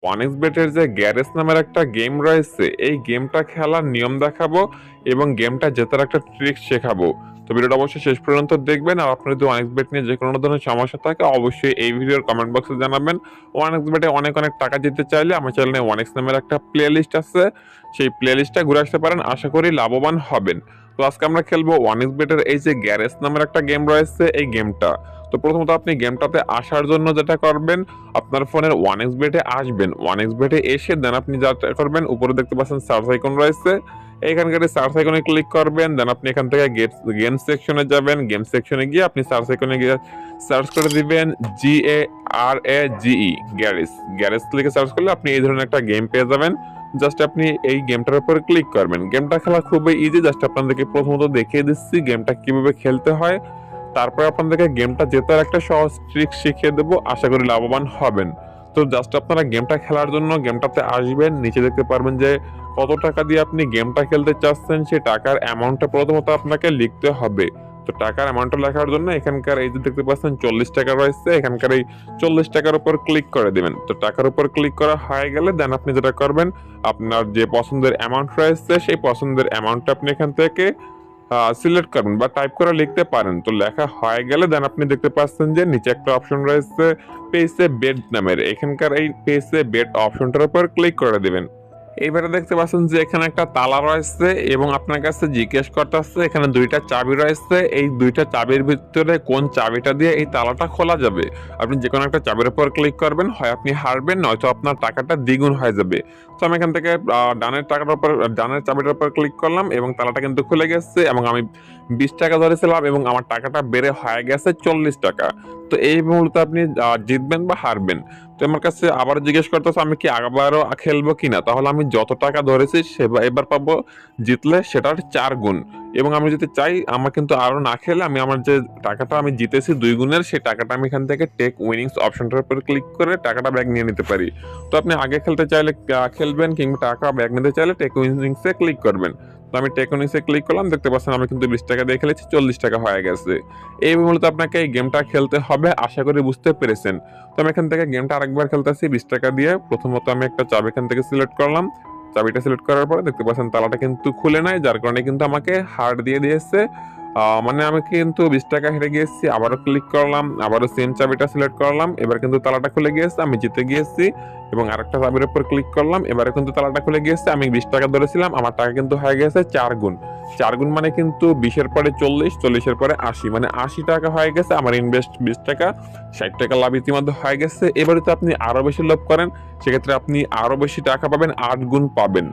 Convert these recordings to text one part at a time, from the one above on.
ওয়ানএক্সবেটের যে গ্যারেজ নামের একটা গেম রয়েছে, এই গেমটা খেলার নিয়ম দেখাবো এবং গেমটা জেতার একটা ট্রিক শেখাবো। তো ভিডিওটা অবশ্যই শেষ পর্যন্ত দেখবেন। আর আপনার যদি ওয়ানএক্সবেট নিয়ে যে কোনো ধরনের সমস্যা থাকে অবশ্যই এই ভিডিওর কমেন্ট বক্সে জানাবেন। ওয়ানএক্সবেটে অনেক অনেক টাকা জিততে চাইলে আমার চ্যানেলে ওয়ানএক্স নামের একটা প্লে লিস্ট আছে, সেই প্লে লিস্টটা ঘুরে আসতে পারেন, আশা করি লাভবান হবেন। তো আজকে আমরা খেলবো ওয়ানএক্সবেটের এই যে গ্যারেজ নামের একটা গেম রয়েছে, এই গেমটা। তো প্রথমত আপনি গেমটাতে আসার জন্য যেটা করবেন, আপনার ফোনের ওয়ানএক্সবেটে আসবেন। ওয়ানএক্সবেটে এসে দেন আপনি যেটা করবেন, উপরে দেখতে পাচ্ছেন সার্চ আইকন রয়েছে, এইখানকার সার্চ আইকনে ক্লিক করবেন। দেন আপনি এখান থেকে গেম সেকশনে যাবেন। গেম সেকশনে গিয়ে আপনি সার্চ আইকনে গিয়ে সার্চ করে দিবেন GARAGE গ্যারেজ। গ্যারেজ লিখে সার্চ করলে আপনি এই ধরনের একটা গেম পেয়ে যাবেন। জাস্ট আপনি এই গেমটার উপর ক্লিক করবেন। গেমটা খেলা খুবই ইজি, জাস্ট আপনাদেরকে প্রথমত দেখিয়ে দিচ্ছি গেমটা কিভাবে খেলতে হয়। তারপরে আপনাদেরকে গেমটা জেতার একটা সহজ ট্রিক শিখিয়ে দেবো, আশা করি লাভবান হবেন। তো জাস্ট আপনারা গেমটা খেলার জন্য গেমটাতে আসবেন, নিচে দেখতে পারবেন যে কত টাকা দিয়ে আপনি গেমটা খেলতে চাচ্ছেন, সেই টাকার অ্যামাউন্টটা প্রথমত আপনাকে লিখতে হবে। তো টাকার অ্যামাউন্টটা লেখার জন্য এখানকার এই যে দেখতে পাচ্ছেন 40 টাকা রয়েছে, এখানকার এই 40 টাকার উপর ক্লিক করে দিবেন। তো টাকার উপর ক্লিক করা হয়ে গেলে দেন আপনি যেটা করবেন, আপনার যে পছন্দের অ্যামাউন্ট রয়েছে সেই পছন্দের অ্যামাউন্টটা আপনি এখান থেকে সিলেক্ট করবেন বা টাইপ করে লিখতে পারেন। তো লেখা হয়ে গেলে দেন আপনি দেখতে পাচ্ছেন যে নিচে একটা অপশন রয়েছে পেসে বেট নামের, এখানকার এই পেসে বেট অপশনটার উপর ক্লিক করে দিবেন। এইবারে দেখতে পাচ্ছেন যে এখানে একটা তালা রয়েছে এবং আপনার কাছে জিজ্ঞেস করতেছে এখানে দুইটা চাবি রয়েছে, এই দুইটা চাবির ভিতরে কোন চাবিটা দিয়ে এই তালাটা খোলা যাবে। আপনি যে কোনো একটা চাবির উপর ক্লিক করবেন, হয় আপনি হারবেন নয়তো আপনার টাকাটা দ্বিগুণ হয়ে যাবে। তো আমি এখান থেকে ডানের চাবিটার উপর ক্লিক করলাম এবং তালাটা কিন্তু খুলে গেছে এবং আমি 20 টাকা ধরেছিলাম এবং আমার টাকাটা বেড়ে হয়ে গেছে 40 টাকা। তো এই মুহূর্তে আপনি জিতবেন বা হারবেন। তো আমার কাছে আবার জিজ্ঞেস করতেছে আমি কি আবারও খেলবো কিনা, তাহলে আমি যত টাকা ধরেছি এবার পাবো জিতলে সেটার 4 গুণ। এবং আমি যদি চাই আমার কিন্তু আরো না খেলে আমি আমার যে টাকাটা আমি জিতেছি 2 গুণের, সেই টাকাটা আমি এখান থেকে টেক উইনিংস অপশনটার উপর ক্লিক করে টাকাটা ব্যাক নিয়ে নিতে পারি। তো আপনি আগে খেলতে চাইলে খেলবেন, কিংবা টাকা ব্যাক নিতে চাইলে টেক উইনিংসে ক্লিক করবেন। তো আমি টেক উইনিংসে ক্লিক করলাম, দেখতে পাচ্ছেন আমি কিন্তু 20 টাকা দিয়ে খেলেছি, 40 টাকা হয়ে গেছে। এই মূলত আপনাকে এই গেমটা খেলতে হবে, আশা করি বুঝতে পেরেছেন। তো আমি এখান থেকে গেমটা আরেকবার খেলতেছি 20 টাকা দিয়ে। প্রথমত আমি একটা চাবি এখান থেকে সিলেক্ট করলাম। চাবিটা সিলেক্ট করার পরে দেখতে পাচ্ছেন তালাটা কিন্তু খুলে নাই, যার কারণে কিন্তু আমাকে হার্ড দিয়ে দিয়েছে। মানে আমি কিন্তু 20 টাকা হেরে গিয়েছি। আবারও ক্লিক করলাম, আবারও সেম চাবিটা সিলেক্ট করলাম, এবার কিন্তু তালাটা খুলে গিয়েছে, আমি জিতে গিয়েছি। এবং আরেকটা চাবির উপর ক্লিক করলাম, এবারে কিন্তু তালাটা খুলে গিয়েছে, আমি 20 টাকা ধরেছিলাম, আমার টাকা কিন্তু হয়ে গেছে 4 গুণ। 4 গুণ মানে কিন্তু 20-এর পরে 40, 40-এর পরে 80, মানে 80 টাকা হয়ে গেছে। আমার ইনভেস্ট 20 টাকা, 60 টাকা লাভ ইতিমধ্যে হয়ে গেছে। এবারে তো আপনি আরো বেশি লাভ করেন, সেক্ষেত্রে আপনি আরো বেশি টাকা পাবেন, 8 গুণ পাবেন।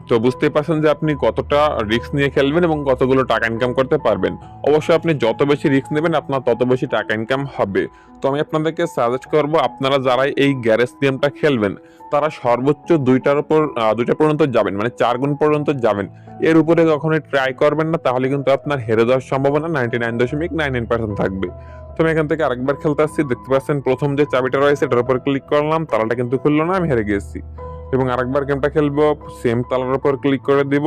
তো বুঝতেই পারছেন যে আপনি কতটা রিস্ক নিয়ে খেলবেন এবং কতগুলো টাকা ইনকাম করতে পারবেন। অবশ্যই আপনি যত বেশি রিস্ক নেবেন আপনার তত বেশি টাকা ইনকাম হবে। তো আমি আপনাদেরকে সাজেস্ট করব, আপনারা যারা এই গ্যারেজ গেমটা খেলবেন তারা সর্বোচ্চ 2টা পর্যন্ত যাবেন, মানে 4 গুণ পর্যন্ত যাবেন। এর উপরে কখনোই ট্রাই করবেন না, তাহলে কিন্তু আপনার হেরে যাওয়ার সম্ভাবনা 99.99% থাকবে। তো আমি এখান থেকে আরেকবার খেলতে আসছি, দেখতে পাচ্ছেন প্রথম যে চাবিটা রয়েছে এটার উপর ক্লিক করলাম, তালাটা কিন্তু খুললো না, আমি হেরে গিয়েছি। এবং আরেকবার গেমটা খেলবো, সেম তালার উপর ক্লিক করে দিব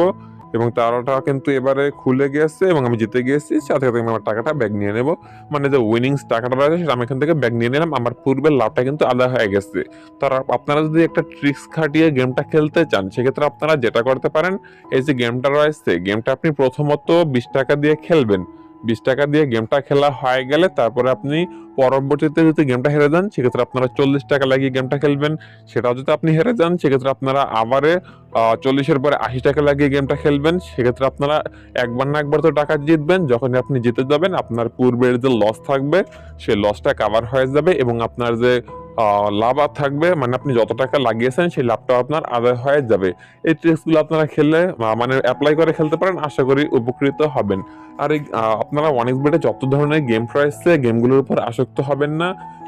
এবং তালাটা কিন্তু এবারে খুলে গিয়েছে এবং আমি জিতে গিয়েছি। সাথে সাথে আমি আমার টাকাটা ব্যাক নিয়ে নেব, মানে যে উইনিংস টাকাটা রয়েছে সেটা আমি এখান থেকে ব্যাক নিয়ে নিলাম, আমার পূর্বের লাভটা কিন্তু আদায় হয়ে গেছে। তারা আপনারা যদি একটা ট্রিক্স খাটিয়ে গেমটা খেলতে চান, সেক্ষেত্রে আপনারা যেটা করতে পারেন, এই যে গেমটা রয়েছে গেমটা আপনি প্রথমত 20 টাকা দিয়ে খেলবেন। 20 টাকা দিয়ে গেমটা খেলা হয়ে গেলে তারপরে আপনি পরবর্তীতে যদি গেমটা হেরে যান, সেক্ষেত্রে আপনারা 40 টাকা লাগিয়ে গেমটা খেলবেন। সেটাও যদি আপনি হেরে যান, সেক্ষেত্রে আপনারা আবারে 40-এর পরে 80 টাকা লাগিয়ে গেমটা খেলবেন। সেক্ষেত্রে আপনারা একবার না একবার তো টাকা জিতবেন। যখন আপনি জিতে যাবেন, আপনার পূর্বের যে লস থাকবে সেই লসটা কাভার হয়ে যাবে এবং আপনার যে লাভ আর থাকবে, মানে আপনি যত টাকা লাগিয়েছেন সেই লাভটাও আপনার আদায় হয়ে যাবে। এই ট্রিক্সগুলো আপনারা খেললে মানে অ্যাপ্লাই করে খেলতে পারেন, আশা করি উপকৃত হবেন। আর এই আপনারা ওয়ানএক্সবেটে যত ধরনের গেম রয়েছে গেমগুলোর উপর আসক্ত হবেন না।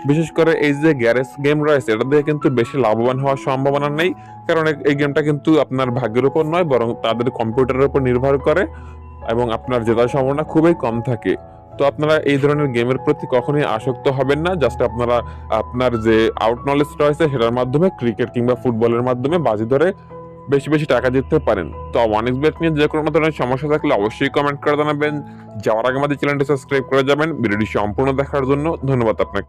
বিশেষ করে এই যে গ্যারেজ গেম রয়েছে এটা দিয়ে কিন্তু বেশি লাভবান হওয়ার সম্ভাবনা নেই, কারণ এই গেমটা কিন্তু আপনার ভাগ্যের উপর নয়, বরং তাদের কম্পিউটারের উপর নির্ভর করে এবং আপনার জেতার সম্ভাবনা খুবই কম থাকে। তো আপনারা এই ধরনের গেমের প্রতি কখনোই আসক্ত হবেন না। জাস্ট আপনারা আপনার যে আউট নলেজ রয়েছে সেটার মাধ্যমে ক্রিকেট কিংবা ফুটবলের মাধ্যমে বাজি ধরে বেশি বেশি টাকা জিততে পারেন। তো ওয়ানএক্সবেট নিয়ে যে কোনো ধরনের সমস্যা থাকলে অবশ্যই কমেন্ট করে জানাবেন। যাওয়ার আগে আমাদের চ্যানেলটি সাবস্ক্রাইব করে যাবেন। ভিডিওটি সম্পূর্ণ দেখার জন্য ধন্যবাদ আপনাকে।